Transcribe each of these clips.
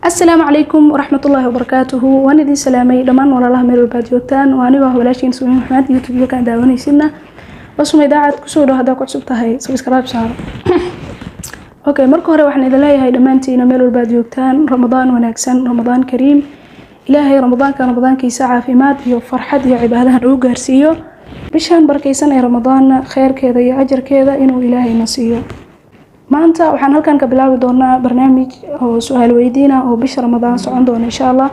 السلام عليكم ورحمة الله وبركاته. وأنا دي سلامي دمان ولا الله مير الباديوتان وأنا وهولاشين سوين محمد يوتيوب كان داوني سنة بس ما يدعى كسوره هذا كعصبتها هاي سبسكرايب صار. أوكي مركو هرا وحنا دلاي هاي دمانتينا مير الباديوتان رمضان وناكسن رمضان كريم إلهي رمضان كان رمضان كي ساعة في ماد يو فرحة يا عبادها نوجر سيو بشان بركيسن أي رمضان خير كذا يا أجر كذا إنه إلهي نصيه. maanta waxaan halkan ka bilaabi doonaa barnaamij oo su'aal weydiina oo bisha Ramadaan socon doona insha Allah.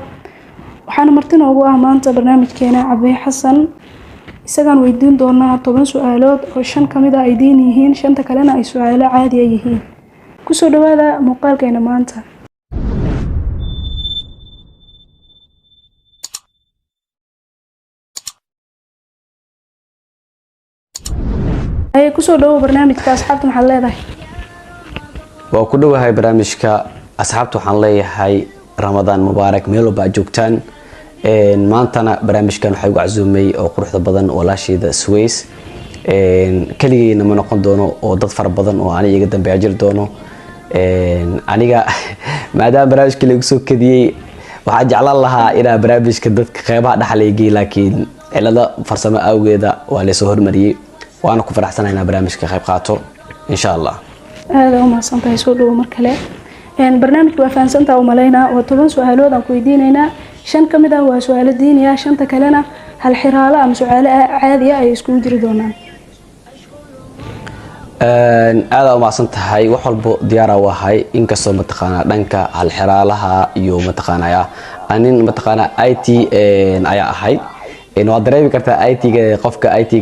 waxaan martin ugu ah maanta barnaamijkeena Cabdi Xasan isagaan weydiin doonaa 10 su'aalood oo 5 kamid ah ay diin yihiin 5 kalena ay su'aalo caadi ah yihiin. ku soo dhawaada muuqaalkeena maanta. ay ku soo dhawo barnaamijka asxaabta maxaa leedahay وكله هاي برامجك أصحابته حنلاقي هاي رمضان مبارك ميلو بعجوكتان ما أنتنا برامج كانوا حيقوا عزومي أو قروح بدن ولا شيء ذا سويس كلي نما نقول دونه أو ضد فرق بدن وأنا جدا بيعجر دونه أنا ما دام برامج كلي يقصو كذي وحاج على الله إلى برامج كدت خيبها دحليجي لكن إلا ده فرسمة أو كذا ولا سهر مري وأنا كفر أحسن هنا برامج كخيب خاطر إن شاء الله. هذا هو ما صنطه يسود ومركله يعني برنامج وفان سنتا وملينا وطبعا سؤالات أو كويديننا شن كم ده هو سؤال الدين يا شن تكلنا هالحرالة أم سؤال عادية أي سكون جردونا هذا هو ما صنطه هاي وحلب ديارة وهاي إنك صو متقنا دنك هالحرالها يوم متقنا يا أنين متقنا IT أيا هاي إنه أدري بكرة IT قفك IT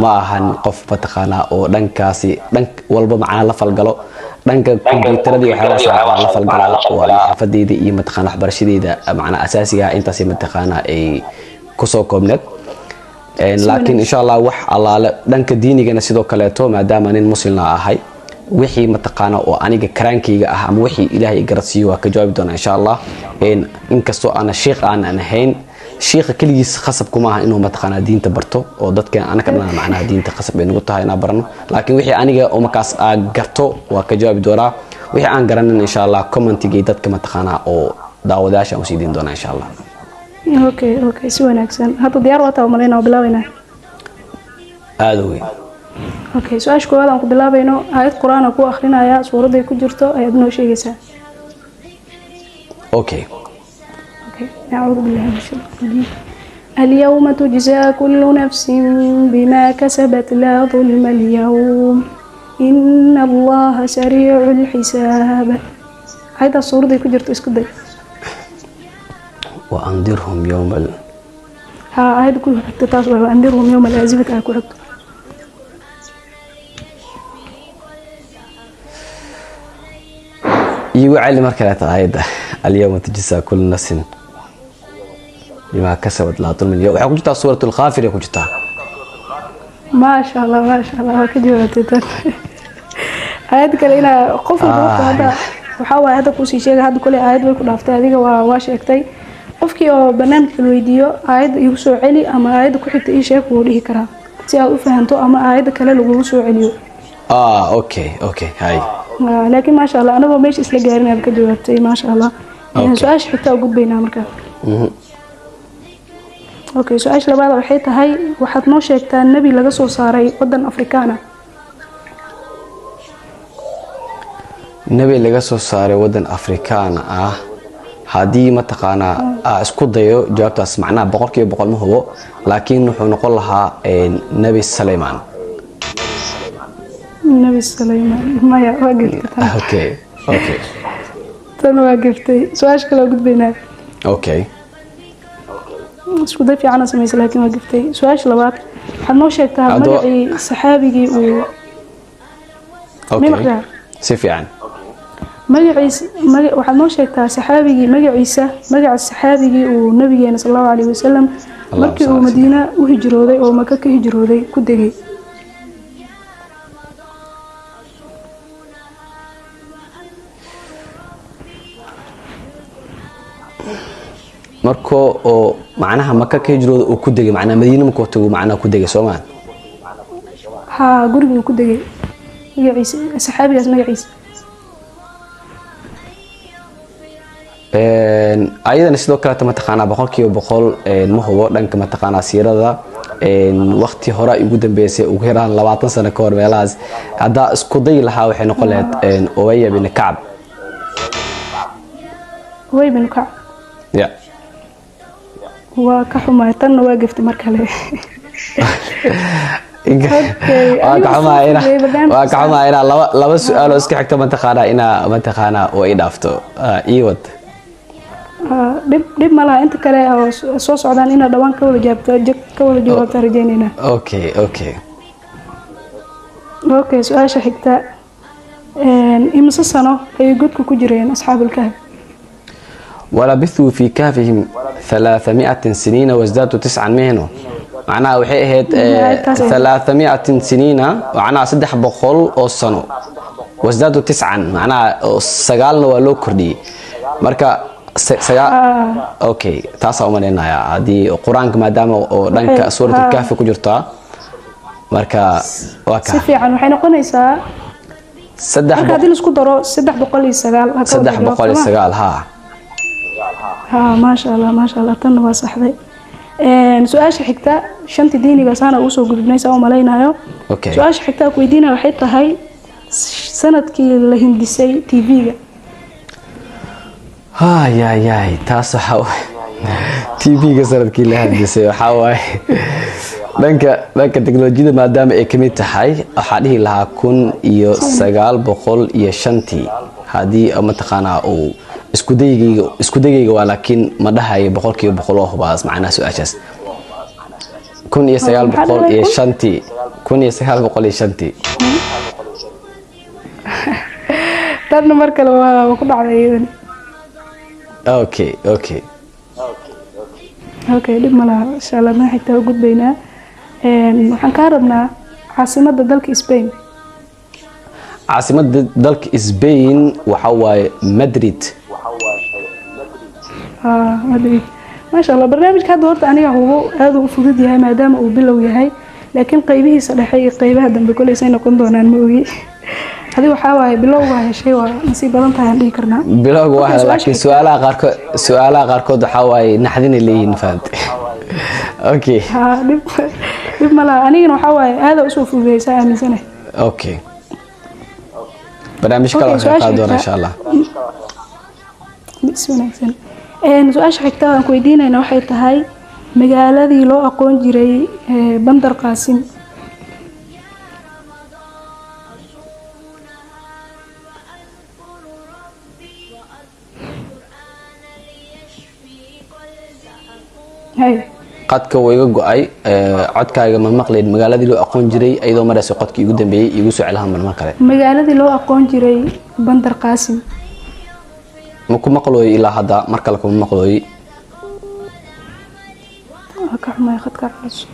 ما هن قف متقنا أو دنكاسي دنك والبا معنا لفالقلو دنك كمبيوتر دي وحواسة على لفالقلو والحفظي دي متقنا حبر شديدة معنا أساسية أنت سي متقنا أي كسو كومنت لكن إن شاء الله وح الله دنك ديني جنا سيدو كلاتو ما دام أن مسلمنا هاي وحي متقنا أو أنيق كرانكي أهم وحي إلهي جرسيو كجواب دون إن شاء الله إن كسو أنا شيخ أنا هين شيخ كليس خصب كماها إنه متقنا دين تبرتو أو ضد كان أنا كنا معناها دين تخصب إنه قلتها هنا برنا لكن وحي أنا أو مكاس قرتو وكجواب دورا وحي أنا قرنا إن شاء الله كومنتي جيدات كما تقنا أو داوداش أو سيدين دونا إن شاء الله. أوكي سوى ناكسن هذا ديار وطا ومرينا وبلاوينا. أدوي. أوكي سؤال شكو هذا وبلاوينه آية قرآن أكو آخرنا يا سورة دي كجرتو آية ابنه شيء يسا. أوكي. أعوذ بالله من الشيطان الرجيم. اليوم تجزى كل نفس بما كسبت لا ظلم اليوم إن الله سريع الحساب. هذا الصورة دي كجرت اسكدي. وأنذرهم يوم هذا كله تتاصل وأنذرهم يوم الآزفة أكو حط. يعلم مركلة هذا اليوم تجزى كل نفس بما كسبت لا ظلم اليوم waxaa ku jirtaa suuratul Ghafir ku jirtaa ما شاء الله كجوتي ayad kale ina qof walba hada waxa waa hada ku sii sheegay hada kale ayad way ku dhaaftay adiga waa sheegtay qofkii oo barnaamijka weydiiyo ayad igu soo celi ama ayad ku xigta ii sheeg wuu dhihi karaa si aad u fahanto ama ayad kale lagu soo celiyo okay hay laakiin ma sha Allah anagu meesh isla gaarinaa ka jawaabtay ma sha Allah su'aal xigta ugu gudbayna markaa أوكي سؤال لبعض وحيت هاي واحد نوشة كان نبي لقصو صاري ودن أفريقيانا نبي لقصو صاري ودن أفريقيانا هذه ما تقانا اسكو ديو جوابت اسمعنا بقول كيف بقول ما هو لكن نحن نقول لها نبي سليمان نبي سليمان ما يا وقفت أوكي تنا وقفتي سؤال كلا وقت بينك أوكي isku day fiican sameysay laakiin waa gaftay su'aasha labaad waxaad noo sheegtaa magacii saxaabigii uu okay si fiican waxaad noo sheegtaa saxaabigii magaca saxaabigii uu nabigeena sallallahu alayhi wasallam markii uu Madiina u hijrooday oo Makka ka hijrooday ku degay markoo oo macnaha Makka ka hijrooday oo ku degay macnaha Madiina markoo tago macnaha ku degay Soomaan ha guriga ku degay magaciisa saxaabigaas magaciisa ayadana sidoo kale mataqaanaa boqolkiiba boqol ma hubo dhanka mataqaanaa siirada waqti hore ugu dambeysay ugu yaraan 20 sano ka hor meelahaas hadda isku day lahaa waxay noqon lahayd Umayya bin Kacb Ubay bin Kacb ya waa ka xumaay tan waa gaftay mar kale waa ka xumaay ina laba su'aal oo iska xigta mataqaanaa oo ay dhaafto iiwad dib malaha inta kale oo soo socdaan ina dhawaan ka wada jawaabta rajaynayna okay su'aasha xigta imisa sano ay godku ku jireen asxaabul kahf ولبثوا في كهفهم 300 سنين وازدادوا 9 مهنه معناها waxay ahayd 300 سنين معناها 300 oo sano وازدادوا 9 معناها 9 waa loo kordhiyay marka okay taas oo maleynaya hadii quraanka maadaama oo dhanka suuratul kahf ku jirta marka waa ka si fiican waxay noqonaysaa hadii la isku daro 309 ما شاء الله tan waa saxday su'aasha xigta shanta diiniga saana u soo gudubnaysa oo maleynaayo su'aasha xigta ku weydiina waxay tahay sanadkii la hindisay TV-ga yaay taas waxa TV-ga sanadkii la hindisay waxa waay dhanka teknolojiyada maadaama ay kamid tahay waxa dhihi lahaa 1905 hadii mataqaanaa oo isku dayayga waa laakiin ma dhahayo boqolkiiba boqol oo hubaas macnaha su'aashaas 1905 tan mar kale waa ku dhacday okay dib malaha insha Allah ma xigta u gudbaynaa waxaan ka rabnaa caasimadda dalka Spain caasimadda dalka Spain waxa waaye Madrid Madrid ما شاء الله برنامج هذا horta aniga hubo aad u fudud yahay maadaama uu bilow yahay laakiin qaybihiisa dhexe qaybaha dambe kulay say noqon doonaan ma ogi hadii waxa waaye bilowga heshay waa nasiib badan tahay dhigi karnaa bilowga waa laakiin su'aalaha qaarkood waxa waaye naxdin leeyihiin fahamtay okay dib malaha aniga waxa waaye aad u soo fududeysaa aaminsanahay okay barnaamij kale waxa qaad doona insha Allah bismillah su'aasha xigta aan ku weydiinayna waxay tahay magaaladii loo aqoon jiray Bandar Qaasim qadka way iga go'ay codkaaga ma maqleen magaaladii loo aqoon jiray ayadoo marayso qodkii ugu dambeeyay igu soo celahan mar kale magaaladii loo aqoon jiray Bandar Qaasim ma ku maqlooy ilaa hadda mar kale kuma maqlooy ka xumay khadka cusub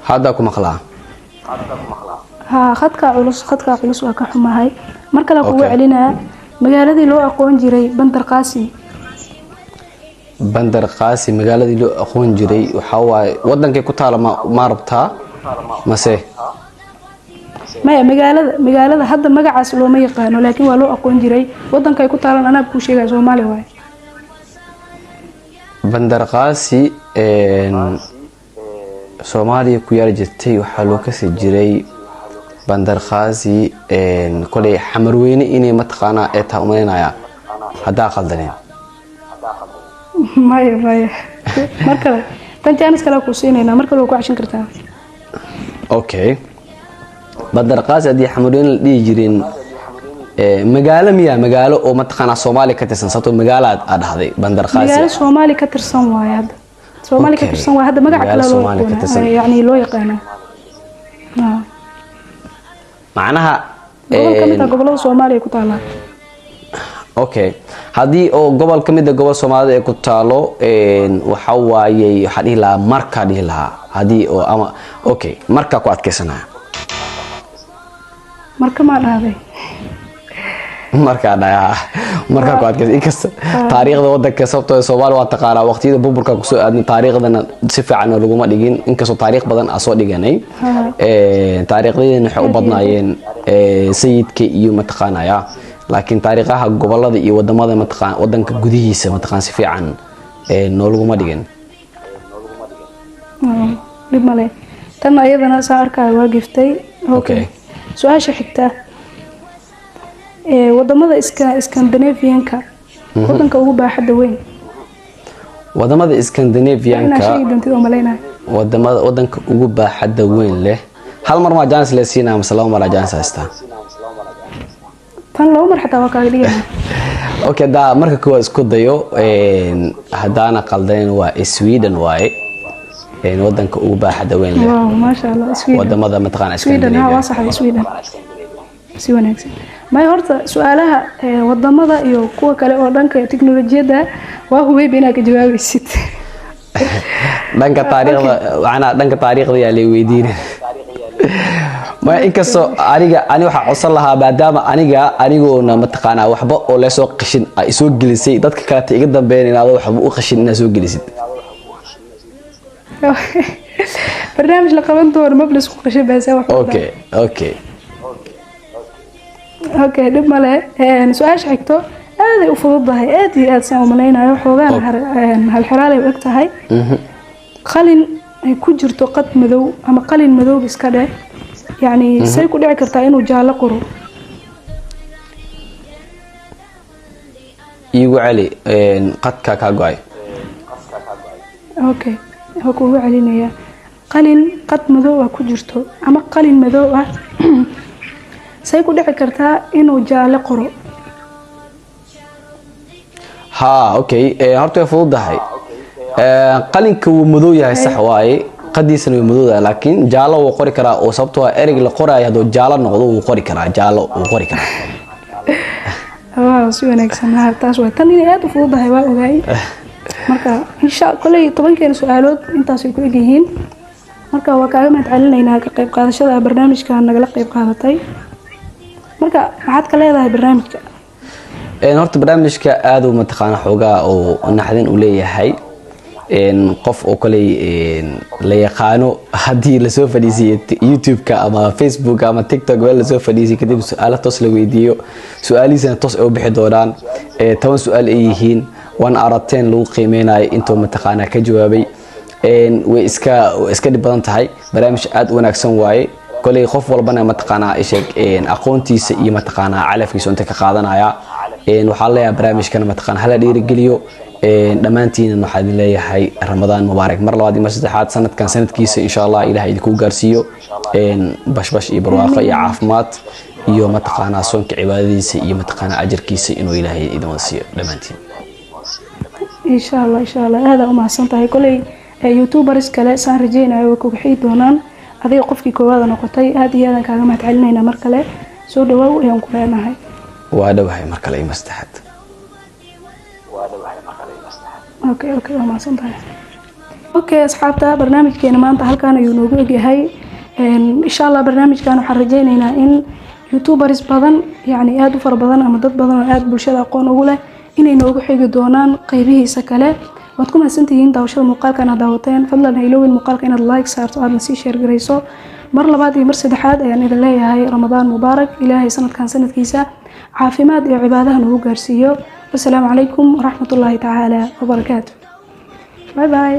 hadda ku maqlaa khadka culus waa ka xumahay mar kale ku celinaa magaaladii loo aqoon jiray Bandar Qaasim Bandar Qaasim magaaladii loo aqoon jiray waxa waaye wadankay ku taala ma rabtaa mase magaalada hadda magacaas looma yaqaano laakiin waa loo aqoon jiray wadankay ku taalan anaa ku sheegay Soomaaliya waay Bandar Qaasim Soomaaliya ku yar jirtay waxa loo kasi jiray Bandar Qaasim kulay xamarweyne inay mataqaanaa ee taa umaynaya hadaa qaldaneen maya markale tan jaanis kale ku siinayna markale ku cashin kartaa okay Bandar Qaasim hadii xamarweyne la dhigi jireen magaalo oo mataqaanaa Soomaaliya ka tirsan sato magaalaad dhahday Bandar Qaasim magaalo Soomaaliya ka tirsan waay hadda Soomaaliya ka tirsan waa hadda magaca kale loo yani loo yaqaano macnaha gobolka Soomaaliya ku taala okay hadii oo gobol kamid ah gobol Soomaalida ay ku taalo waxa waaye waxa dhihi lahaa marka dhihi lahaa hadii oo ama okay marka ku adkeysanaa marka ma dhahday markaa dhayaa markaa ku adkaysay inkasta taariikhda wadanka sababtoo Soomaaliya waa taqaana waqtiyada burburka ku soo aadnay taariikhdana si fiican laguma dhigin inkastoo taariikh badan aan soo dhiganay taariikhdeena waxay u badnaayeen sayidka iyo mataqaanaya laakiin taariikhaha gobolada iyo wadamada mataqaan wadanka gudihiisa mataqaan si fiican laguma dhigin dib male tan ayadana saa arkay waa giftay okay su'aasha xigta wadamada Scandinavian-ka wadanka ugu baaxadda weyn wadamada Scandinavian-ka wadamada wadanka ugu baaxadda weyn leh hal mar ma jaanis la siinaa mise laba mar jaanis haysta tan laba mar xataa waa kaaga dhigaa okay da marka kuwa isku dayo hadana qaldayn waa Sweden waaye wadanka ugu baaxadda weyn leh waaw ma sha Allah Sweden wadamada mataqaan Sweden waa sax Sweden si wanaagsan ma horta su'aalaha wadamada iyo kuwa kale oo dhanka tiknoolajiyada waa hubi bina ka jawaabaysid dhanka taariikhda yaa la weydiin ma inkastoo ani waxa codsan lahaa maadaama anigoona mataqaana waxba oo la soo qashin ay soo gelisay dadka kale iga dambeeyeen aad waxba u qashin inaad soo gelisid barnaamij la qaban doono mablis ku qashin baa saa wax okay dib male su'aasha xigto aad u fududahay aad iyo aad saan u maleynayo xoogaan hal xiraalay u egtahay qalin ay ku jirto qad madow ama qalin madow iska dheh yani say ku dhici kartaa inuu jaalo qoro igu cali qadka ka go'ay okay ha ku celinaya qalin qad madow ku jirto ama qalin madow ah say ku dhici kartaa inuu jaalo qoro ha okay horta way fududahay qalinka uu madow yahay sax waaye qadiisana way madow laakiin jaalo uu qori karaa oo sababtoo erig la qoraayo hadoo jaalo noqdo uu qori karaa jaalo uu qori karaa waaw si wanaagsan taas waa tan inay aad u fududahay waa ogaay marka insha Allah 10 su'aalood intaas ay ku egyihiin marka waa kaaga mahadcelinaynaa ka qayb qaadashada barnaamijka nagala qayb qaadatay marka maxaad ka leedahay barnaamijka horta barnaamijka aad u mataqaana xoogaa oo naxdin u leeyahay qof oo kale la yaqaano hadii la soo fadhiisiyo YouTube-ka ama Facebook ama TikTok wala soo fadhiisiyo kadib su'aalo toos la weydiiyo su'aalihiisana toos ay u bixi doonaan 10 su'aal ay yihiin 1 out of 10 lagu qiimeynayo intuu mataqaana ka jawaabay way iska dib badan tahay barnaamij aad u wanaagsan waaye kolay qof walbana mataqaana isheeg aqoontiisa iyo mataqaana calafkiisa inta ka qaadanaya waxa la yaabaa barnaamijkan mataqaana hala dhiirigeliyo dhamaantiin waxaan leeyahay Ramadaan mubaarak mar labaad iyo mar saddexaad sanadkan sanadkiisa insha Allah Ilaahay idinku gaarsiiyo bash iyo barwaaqo iyo caafimaad iyo mataqaana soonka cibaadadiisa iyo mataqaana ajirkiisa inuu Ilaahay idin wasiyo dhamaantiin insha Allah aad u mahadsantahay kolay YouTubers kale saan rajeynayo ku xigay doonaan adiga qofkii koowaad noqotay aad iyo aad kaaga mahadcelinayna mar kale soo dhawaw ayaan ku leenahay waa dhawahay mar kale mastaxad okay ma santahay okay asxaabta barnaamijkeena maanta halkaan ayuu noogu egyahay insha Allah barnaamijkan waxaan rajeynaynaa in YouTubers badan yani aad u far badan ama dad badan oo aad bulshada aqoon ugu leh inay noogu xigi doonaan qaybihiisa kale waad ku mahadsantihiin daawashada muuqaalkan aad daawateen fadlan haylowin muuqaalka inaad like saarto aadna sii share gareyso mar labaad iyo mar saddexaad ayaan idin leeyahay Ramadaan mubaarak Ilaahay sanadkan sanadkiisa caafimaad iyo cibaadaha nagu gaarsiiyo والسلام عليكم ورحمة الله تعالى وبركاته باي باي